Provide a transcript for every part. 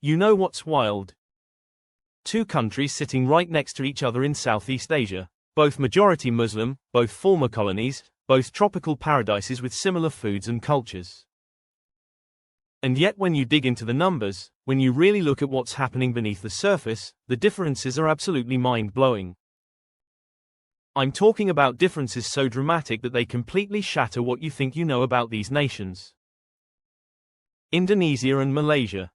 You know what's wild? Two countries sitting right next to each other in Southeast Asia, both majority Muslim, both former colonies, both tropical paradises with similar foods and cultures. And yet when you dig into the numbers, when you really look at what's happening beneath the surface, the differences are absolutely mind-blowing. I'm talking about differences so dramatic that they completely shatter what you think you know about these nations. Indonesia and Malaysia.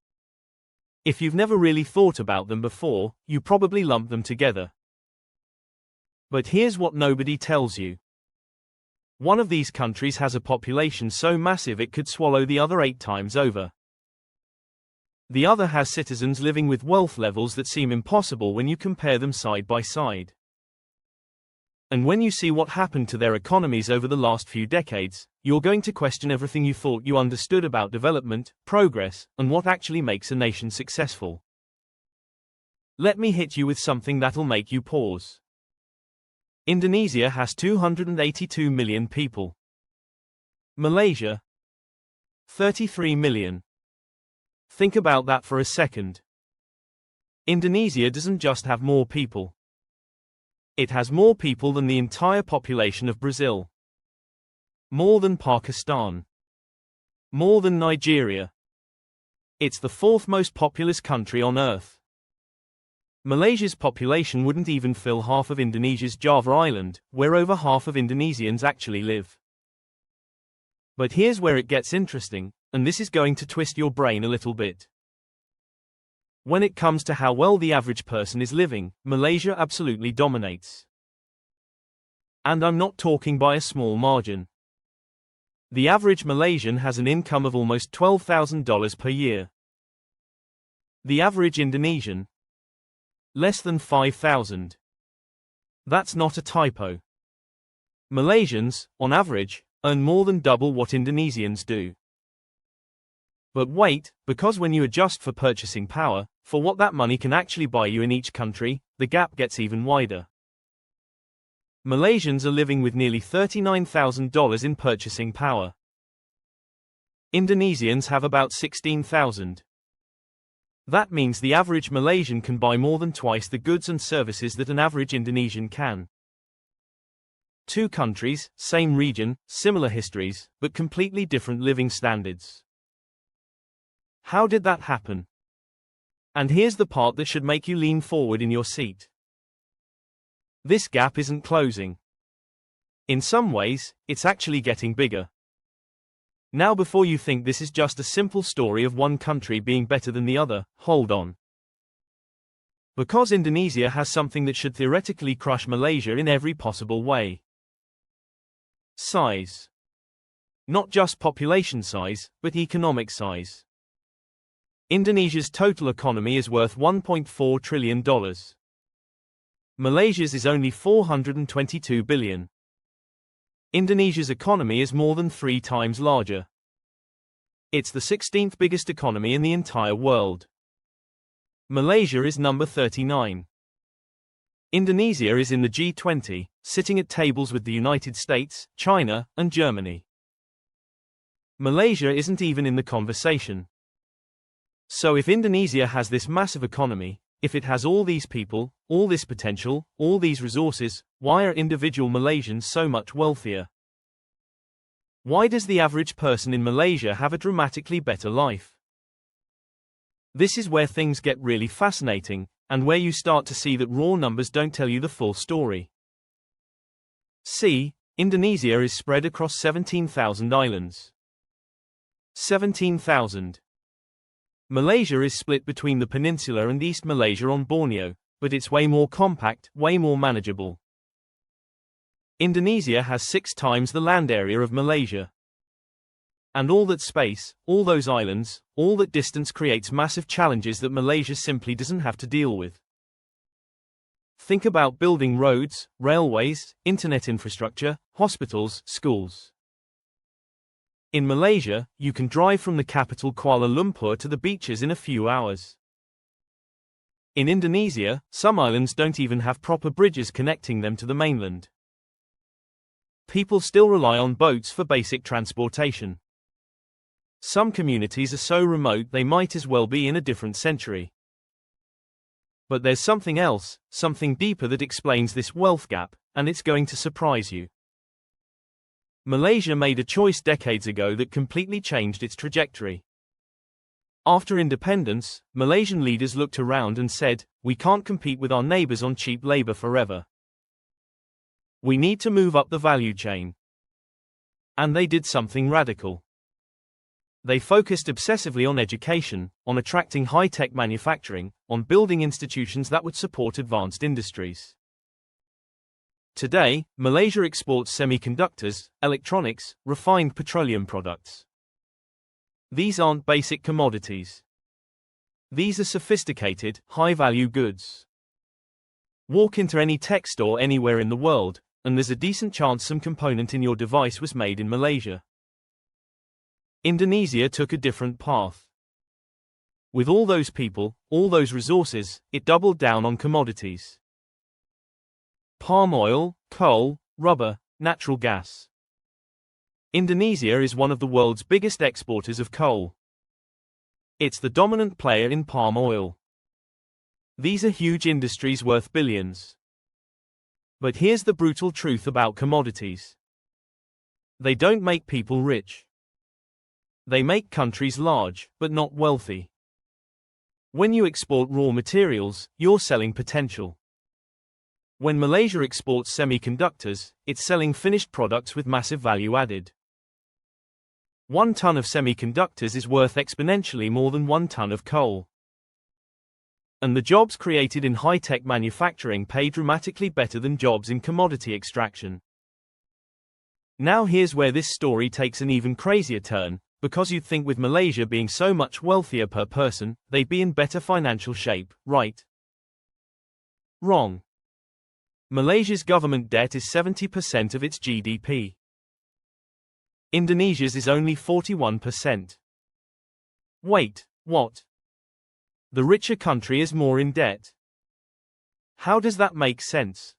If you've never really thought about them before, you probably lump them together. But here's what nobody tells you. One of these countries has a population so massive it could swallow the other 8 times over. The other has citizens living with wealth levels that seem impossible when you compare them side by side. And when you see what happened to their economies over the last few decades, you're going to question everything you thought you understood about development, progress, and what actually makes a nation successful. Let me hit you with something that'll make you pause. Indonesia has 282 million people. Malaysia, 33 million. Think about that for a second. Indonesia doesn't just have more people. It has more people than the entire population of Brazil. More than Pakistan. More than Nigeria. It's the 4th most populous country on Earth. Malaysia's population wouldn't even fill half of Indonesia's Java Island, where over half of Indonesians actually live. But here's where it gets interesting, and this is going to twist your brain a little bit. When it comes to how well the average person is living, Malaysia absolutely dominates. And I'm not talking by a small margin. The average Malaysian has an income of almost $12,000 per year. The average Indonesian, less than 5,000. That's not a typo. Malaysians, on average, earn more than double what Indonesians do. But wait, because when you adjust for purchasing power, for what that money can actually buy you in each country, the gap gets even wider. Malaysians are living with nearly $39,000 in purchasing power. Indonesians have about 16,000. That means the average Malaysian can buy more than twice the goods and services that an average Indonesian can. Two countries, same region, similar histories, but completely different living standards. How did that happen? And here's the part that should make you lean forward in your seat. This gap isn't closing. In some ways, it's actually getting bigger. Now before you think this is just a simple story of one country being better than the other, hold on. Because Indonesia has something that should theoretically crush Malaysia in every possible way. Size. Not just population size, but economic size. Indonesia's total economy is worth $1.4 trillion. Malaysia's is only $422 billion. Indonesia's economy is more than 3 times larger. It's the 16th biggest economy in the entire world. Malaysia is number 39. Indonesia is in the G20, sitting at tables with the United States, China, and Germany. Malaysia isn't even in the conversation. So if Indonesia has this massive economy, if it has all these people, all this potential, all these resources, why are individual Malaysians so much wealthier? Why does the average person in Malaysia have a dramatically better life? This is where things get really fascinating, and where you start to see that raw numbers don't tell you the full story. See, Indonesia is spread across 17,000 islands. 17,000. Malaysia is split between the peninsula and East Malaysia on Borneo, but it's way more compact, way more manageable. Indonesia has 6 times the land area of Malaysia. And all that space, all those islands, all that distance creates massive challenges that Malaysia simply doesn't have to deal with. Think about building roads, railways, internet infrastructure, hospitals, schools. In Malaysia, you can drive from the capital Kuala Lumpur to the beaches in a few hours. In Indonesia, some islands don't even have proper bridges connecting them to the mainland. People still rely on boats for basic transportation. Some communities are so remote they might as well be in a different century. But there's something else, something deeper that explains this wealth gap, and it's going to surprise you. Malaysia made a choice decades ago that completely changed its trajectory. After independence, Malaysian leaders looked around and said, "We can't compete with our neighbors on cheap labor forever. We need to move up the value chain." And they did something radical. They focused obsessively on education, on attracting high-tech manufacturing, on building institutions that would support advanced industries. Today, Malaysia exports semiconductors, electronics, refined petroleum products. These aren't basic commodities. These are sophisticated, high-value goods. Walk into any tech store anywhere in the world, and there's a decent chance some component in your device was made in Malaysia. Indonesia took a different path. With all those people, all those resources, it doubled down on commodities. Palm oil, coal, rubber, natural gas. Indonesia is one of the world's biggest exporters of coal. It's the dominant player in palm oil. These are huge industries worth billions. But here's the brutal truth about commodities. They don't make people rich. They make countries large, but not wealthy. When you export raw materials, you're selling potential. When Malaysia exports semiconductors, it's selling finished products with massive value added. 1 ton of semiconductors is worth exponentially more than 1 ton of coal. And the jobs created in high-tech manufacturing pay dramatically better than jobs in commodity extraction. Now here's where this story takes an even crazier turn, because you'd think with Malaysia being so much wealthier per person, they'd be in better financial shape, right? Wrong. Malaysia's government debt is 70% of its GDP. Indonesia's is only 41%. Wait, what? The richer country is more in debt. How does that make sense?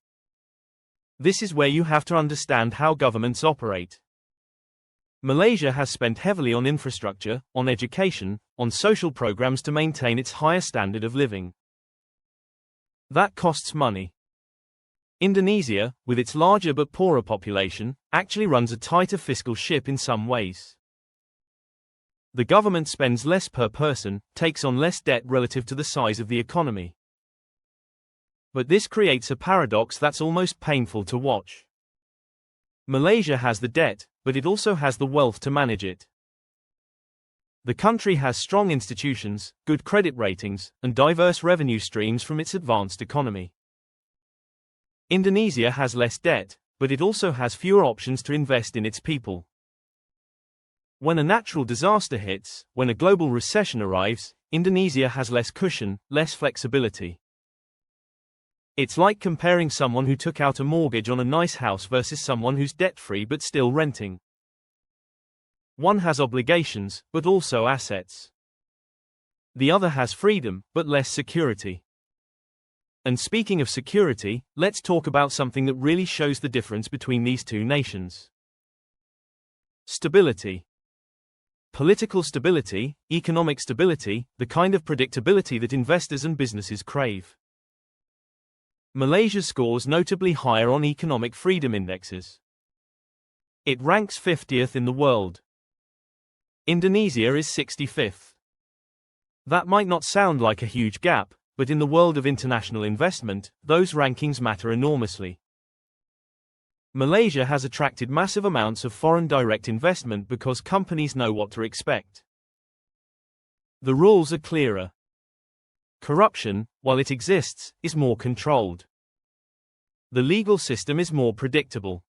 This is where you have to understand how governments operate. Malaysia has spent heavily on infrastructure, on education, on social programs to maintain its higher standard of living. That costs money. Indonesia, with its larger but poorer population, actually runs a tighter fiscal ship in some ways. The government spends less per person, takes on less debt relative to the size of the economy. But this creates a paradox that's almost painful to watch. Malaysia has the debt, but it also has the wealth to manage it. The country has strong institutions, good credit ratings, and diverse revenue streams from its advanced economy. Indonesia has less debt, but it also has fewer options to invest in its people. When a natural disaster hits, when a global recession arrives, Indonesia has less cushion, less flexibility. It's like comparing someone who took out a mortgage on a nice house versus someone who's debt-free but still renting. One has obligations, but also assets. The other has freedom, but less security. And speaking of security, let's talk about something that really shows the difference between these two nations. Stability. Political stability, economic stability, the kind of predictability that investors and businesses crave. Malaysia scores notably higher on economic freedom indexes. It ranks 50th in the world. Indonesia is 65th. That might not sound like a huge gap, but in the world of international investment, those rankings matter enormously. Malaysia has attracted massive amounts of foreign direct investment because companies know what to expect. The rules are clearer. Corruption, while it exists, is more controlled. The legal system is more predictable.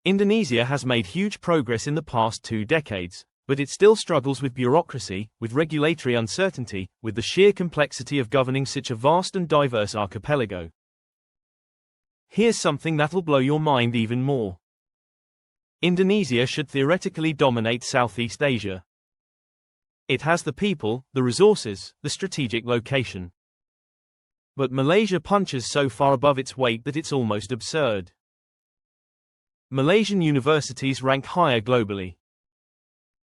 Indonesia has made huge progress in the past 2 decades, but it still struggles with bureaucracy, with regulatory uncertainty, with the sheer complexity of governing such a vast and diverse archipelago. Here's something that'll blow your mind even more. Indonesia should theoretically dominate Southeast Asia. It has the people, the resources, the strategic location. But Malaysia punches so far above its weight that it's almost absurd. Malaysian universities rank higher globally.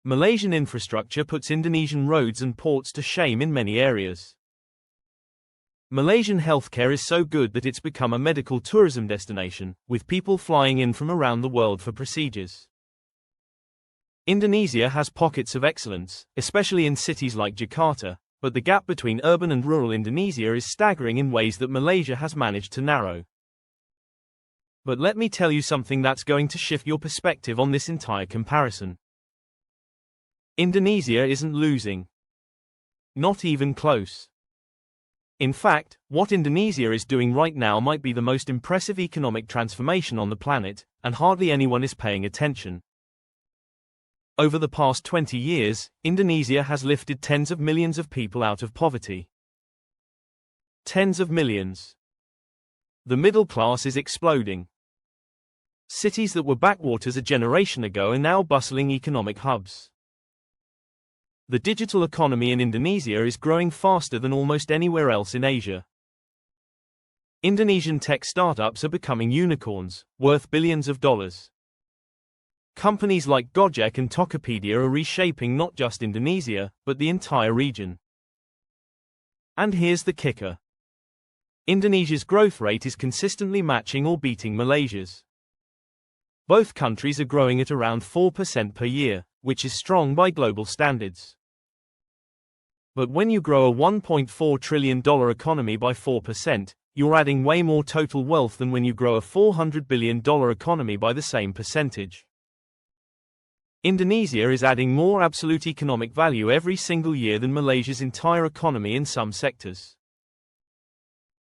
Malaysian infrastructure puts Indonesian roads and ports to shame in many areas. Malaysian healthcare is so good that it's become a medical tourism destination, with people flying in from around the world for procedures. Indonesia has pockets of excellence, especially in cities like Jakarta, but the gap between urban and rural Indonesia is staggering in ways that Malaysia has managed to narrow. But let me tell you something that's going to shift your perspective on this entire comparison. Indonesia isn't losing. Not even close. In fact, what Indonesia is doing right now might be the most impressive economic transformation on the planet, and hardly anyone is paying attention. Over the past 20 years, Indonesia has lifted tens of millions of people out of poverty. Tens of millions. The middle class is exploding. Cities that were backwaters a generation ago are now bustling economic hubs. The digital economy in Indonesia is growing faster than almost anywhere else in Asia. Indonesian tech startups are becoming unicorns, worth billions of dollars. Companies like Gojek and Tokopedia are reshaping not just Indonesia, but the entire region. And here's the kicker. Indonesia's growth rate is consistently matching or beating Malaysia's. Both countries are growing at around 4% per year, which is strong by global standards. But when you grow a $1.4 trillion economy by 4%, you're adding way more total wealth than when you grow a $400 billion economy by the same percentage. Indonesia is adding more absolute economic value every single year than Malaysia's entire economy in some sectors.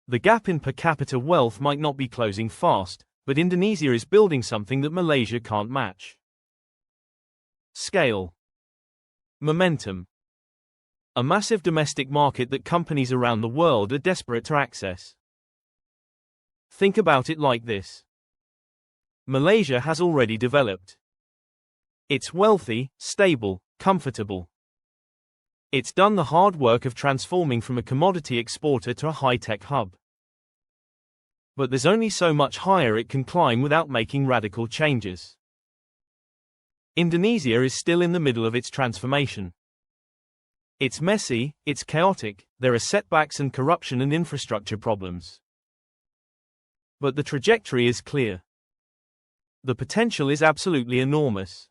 The gap in per capita wealth might not be closing fast, but Indonesia is building something that Malaysia can't match. Scale. Momentum. A massive domestic market that companies around the world are desperate to access. Think about it like this. Malaysia has already developed. It's wealthy, stable, comfortable. It's done the hard work of transforming from a commodity exporter to a high-tech hub. But there's only so much higher it can climb without making radical changes. Indonesia is still in the middle of its transformation. It's messy, it's chaotic, there are setbacks and corruption and infrastructure problems. But the trajectory is clear. The potential is absolutely enormous.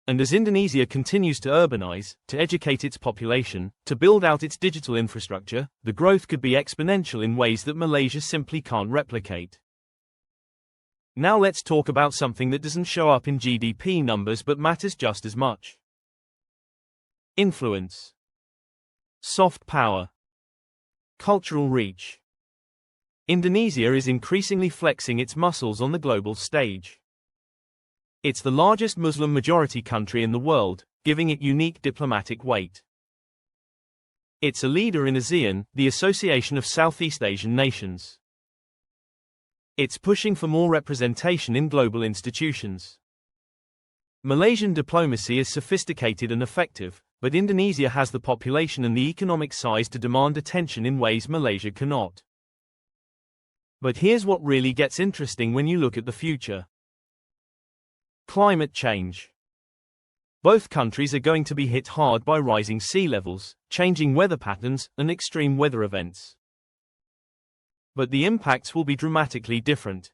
And as Indonesia continues to urbanize, to educate its population, to build out its digital infrastructure, the growth could be exponential in ways that Malaysia simply can't replicate. Now let's talk about something that doesn't show up in GDP numbers but matters just as much. Influence. Soft power. Cultural reach. Indonesia is increasingly flexing its muscles on the global stage. It's the largest Muslim-majority country in the world, giving it unique diplomatic weight. It's a leader in ASEAN, the Association of Southeast Asian Nations. It's pushing for more representation in global institutions. Malaysian diplomacy is sophisticated and effective, but Indonesia has the population and the economic size to demand attention in ways Malaysia cannot. But here's what really gets interesting when you look at the future. Climate change. Both countries are going to be hit hard by rising sea levels, changing weather patterns, and extreme weather events. But the impacts will be dramatically different.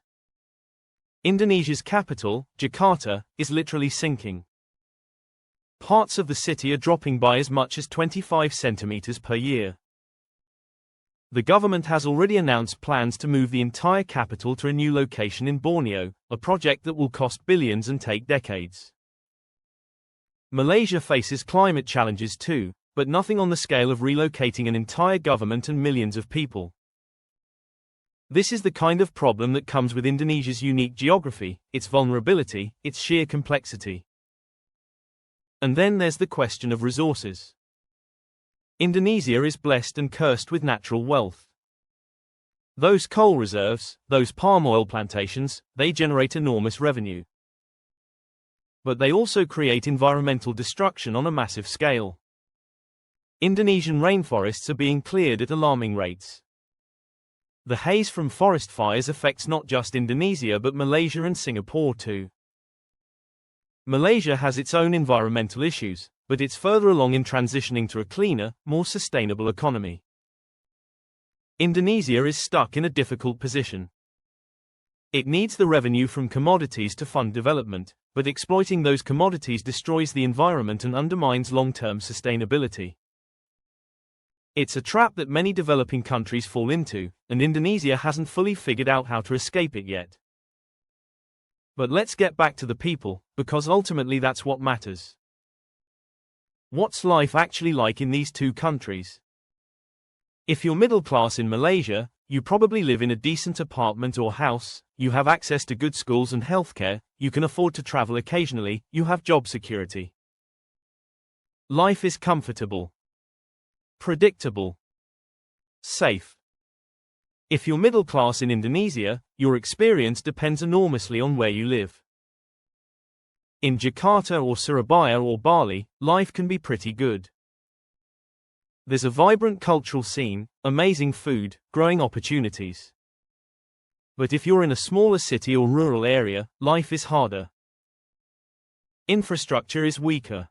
Indonesia's capital, Jakarta, is literally sinking. Parts of the city are dropping by as much as 25 centimeters per year. The government has already announced plans to move the entire capital to a new location in Borneo, a project that will cost billions and take decades. Malaysia faces climate challenges too, but nothing on the scale of relocating an entire government and millions of people. This is the kind of problem that comes with Indonesia's unique geography, its vulnerability, its sheer complexity. And then there's the question of resources. Indonesia is blessed and cursed with natural wealth. Those coal reserves, those palm oil plantations, they generate enormous revenue. But they also create environmental destruction on a massive scale. Indonesian rainforests are being cleared at alarming rates. The haze from forest fires affects not just Indonesia but Malaysia and Singapore too. Malaysia has its own environmental issues, but it's further along in transitioning to a cleaner, more sustainable economy. Indonesia is stuck in a difficult position. It needs the revenue from commodities to fund development, but exploiting those commodities destroys the environment and undermines long-term sustainability. It's a trap that many developing countries fall into, and Indonesia hasn't fully figured out how to escape it yet. But let's get back to the people, because ultimately that's what matters. What's life actually like in these two countries? If you're middle class in Malaysia, you probably live in a decent apartment or house, you have access to good schools and healthcare, you can afford to travel occasionally, you have job security. Life is comfortable, predictable, safe. If you're middle class in Indonesia, your experience depends enormously on where you live. In Jakarta or Surabaya or Bali, life can be pretty good. There's a vibrant cultural scene, amazing food, growing opportunities. But if you're in a smaller city or rural area, life is harder. Infrastructure is weaker.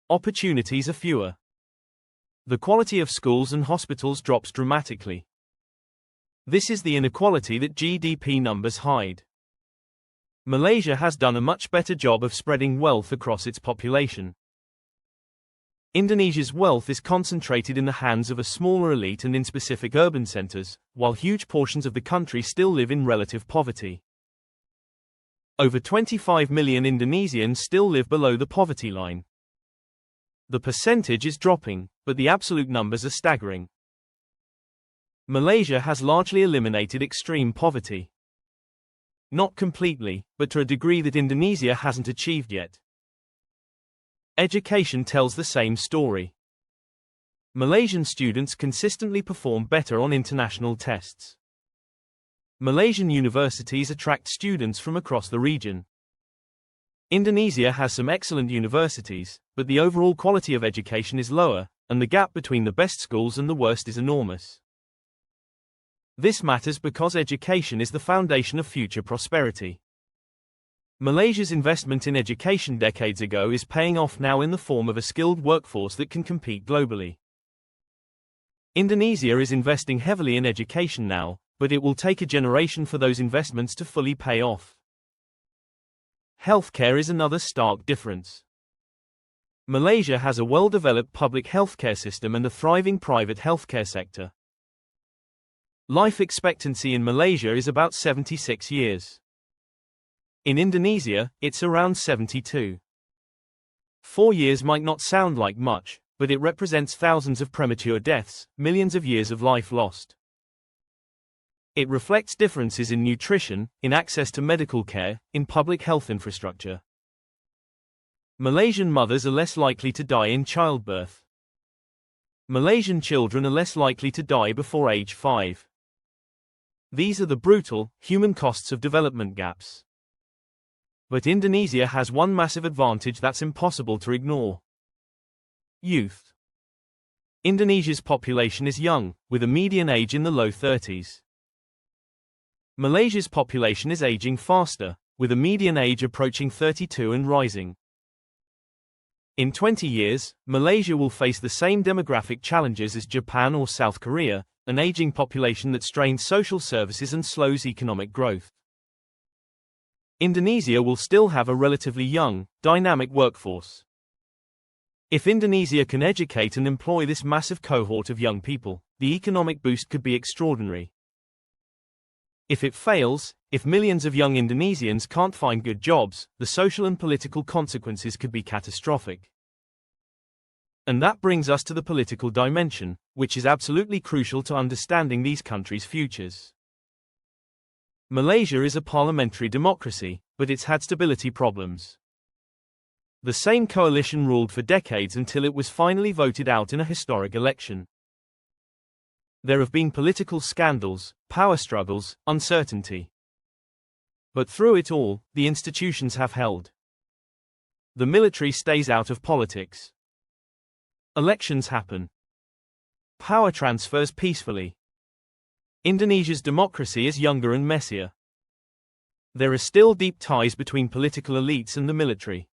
Opportunities are fewer. The quality of schools and hospitals drops dramatically. This is the inequality that GDP numbers hide. Malaysia has done a much better job of spreading wealth across its population. Indonesia's wealth is concentrated in the hands of a smaller elite and in specific urban centers, while huge portions of the country still live in relative poverty. Over 25 million Indonesians still live below the poverty line. The percentage is dropping, but the absolute numbers are staggering. Malaysia has largely eliminated extreme poverty. Not completely, but to a degree that Indonesia hasn't achieved yet. Education tells the same story. Malaysian students consistently perform better on international tests. Malaysian universities attract students from across the region. Indonesia has some excellent universities, but the overall quality of education is lower, and the gap between the best schools and the worst is enormous. This matters because education is the foundation of future prosperity. Malaysia's investment in education decades ago is paying off now in the form of a skilled workforce that can compete globally. Indonesia is investing heavily in education now, but it will take a generation for those investments to fully pay off. Healthcare is another stark difference. Malaysia has a well-developed public healthcare system and a thriving private healthcare sector. Life expectancy in Malaysia is about 76 years. In Indonesia, it's around 72. 4 years might not sound like much, but it represents thousands of premature deaths, millions of years of life lost. It reflects differences in nutrition, in access to medical care, in public health infrastructure. Malaysian mothers are less likely to die in childbirth. Malaysian children are less likely to die before age 5. These are the brutal, human costs of development gaps. But Indonesia has one massive advantage that's impossible to ignore. Youth. Indonesia's population is young, with a median age in the low 30s. Malaysia's population is aging faster, with a median age approaching 32 and rising. In 20 years, Malaysia will face the same demographic challenges as Japan or South Korea, an aging population that strains social services and slows economic growth. Indonesia will still have a relatively young, dynamic workforce. If Indonesia can educate and employ this massive cohort of young people, the economic boost could be extraordinary. If it fails, if millions of young Indonesians can't find good jobs, the social and political consequences could be catastrophic. And that brings us to the political dimension, which is absolutely crucial to understanding these countries' futures. Malaysia is a parliamentary democracy, but it's had stability problems. The same coalition ruled for decades until it was finally voted out in a historic election. There have been political scandals, power struggles, uncertainty. But through it all, the institutions have held. The military stays out of politics. Elections happen. Power transfers peacefully. Indonesia's democracy is younger and messier. There are still deep ties between political elites and the military.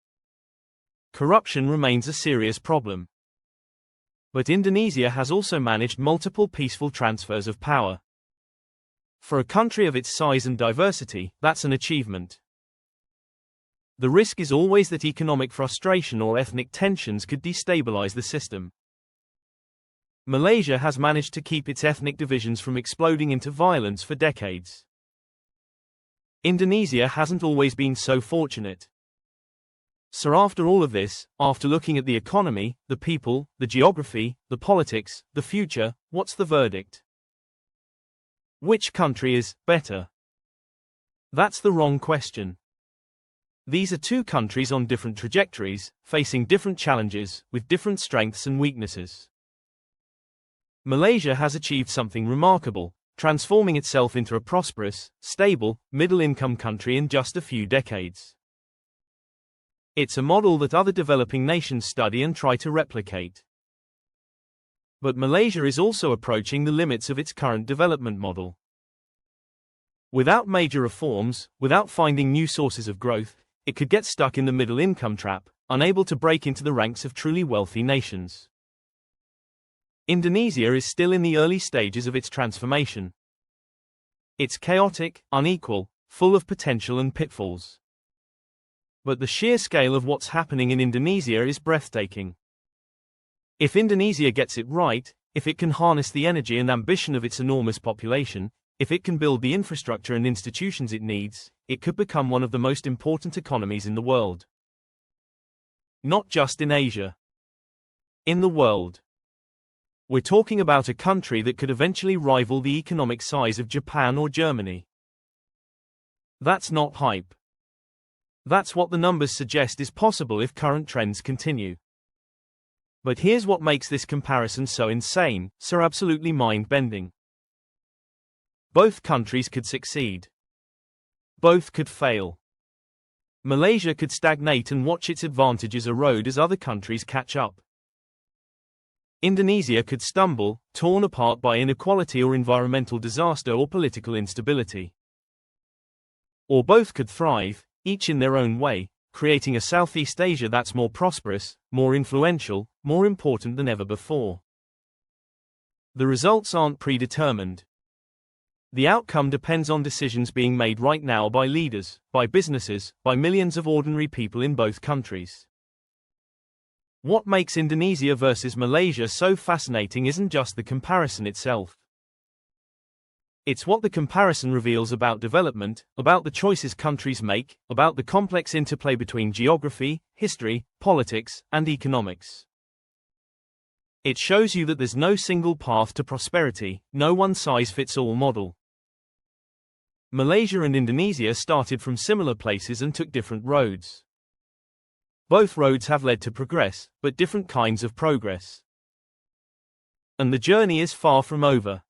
Corruption remains a serious problem. But Indonesia has also managed multiple peaceful transfers of power. For a country of its size and diversity, that's an achievement. The risk is always that economic frustration or ethnic tensions could destabilize the system. Malaysia has managed to keep its ethnic divisions from exploding into violence for decades. Indonesia hasn't always been so fortunate. So after all of this, after looking at the economy, the people, the geography, the politics, the future, what's the verdict? Which country is better? That's the wrong question. These are two countries on different trajectories, facing different challenges, with different strengths and weaknesses. Malaysia has achieved something remarkable, transforming itself into a prosperous, stable, middle-income country in just a few decades. It's a model that other developing nations study and try to replicate. But Malaysia is also approaching the limits of its current development model. Without major reforms, without finding new sources of growth, it could get stuck in the middle-income trap, unable to break into the ranks of truly wealthy nations. Indonesia is still in the early stages of its transformation. It's chaotic, unequal, full of potential and pitfalls. But the sheer scale of what's happening in Indonesia is breathtaking. If Indonesia gets it right, if it can harness the energy and ambition of its enormous population, if it can build the infrastructure and institutions it needs, it could become one of the most important economies in the world. Not just in Asia. In the world. We're talking about a country that could eventually rival the economic size of Japan or Germany. That's not hype. That's what the numbers suggest is possible if current trends continue. But here's what makes this comparison so insane, so absolutely mind-bending. Both countries could succeed. Both could fail. Malaysia could stagnate and watch its advantages erode as other countries catch up. Indonesia could stumble, torn apart by inequality or environmental disaster or political instability. Or both could thrive, each in their own way, creating a Southeast Asia that's more prosperous, more influential, more important than ever before. The results aren't predetermined. The outcome depends on decisions being made right now by leaders, by businesses, by millions of ordinary people in both countries. What makes Indonesia versus Malaysia so fascinating isn't just the comparison itself. It's what the comparison reveals about development, about the choices countries make, about the complex interplay between geography, history, politics, and economics. It shows you that there's no single path to prosperity, no one-size-fits-all model. Malaysia and Indonesia started from similar places and took different roads. Both roads have led to progress, but different kinds of progress. And the journey is far from over.